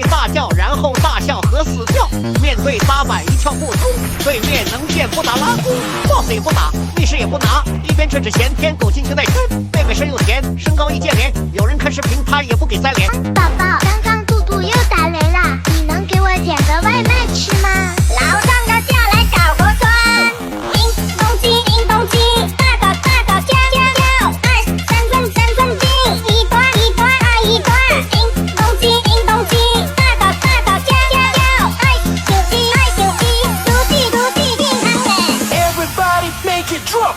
大叫，然后大笑和死掉。面对八百一窍不通，对面能见不打拉弓 ，boss 也不打，历史也不拿，一边吃着咸天，狗进就在圈，妹妹声又甜，身高一见连，有人看视频他也不给3连。宝宝，刚刚肚肚又打雷了，你能给我点个外卖吃吗？楼上的下来搞活砖，叮咚鸡，叮咚鸡，大个叫叫，三寸金，一段爱一段，叮咚鸡，叮咚鸡，大个叫叫，爱手机，毒气健康人。 Everybody make it drop.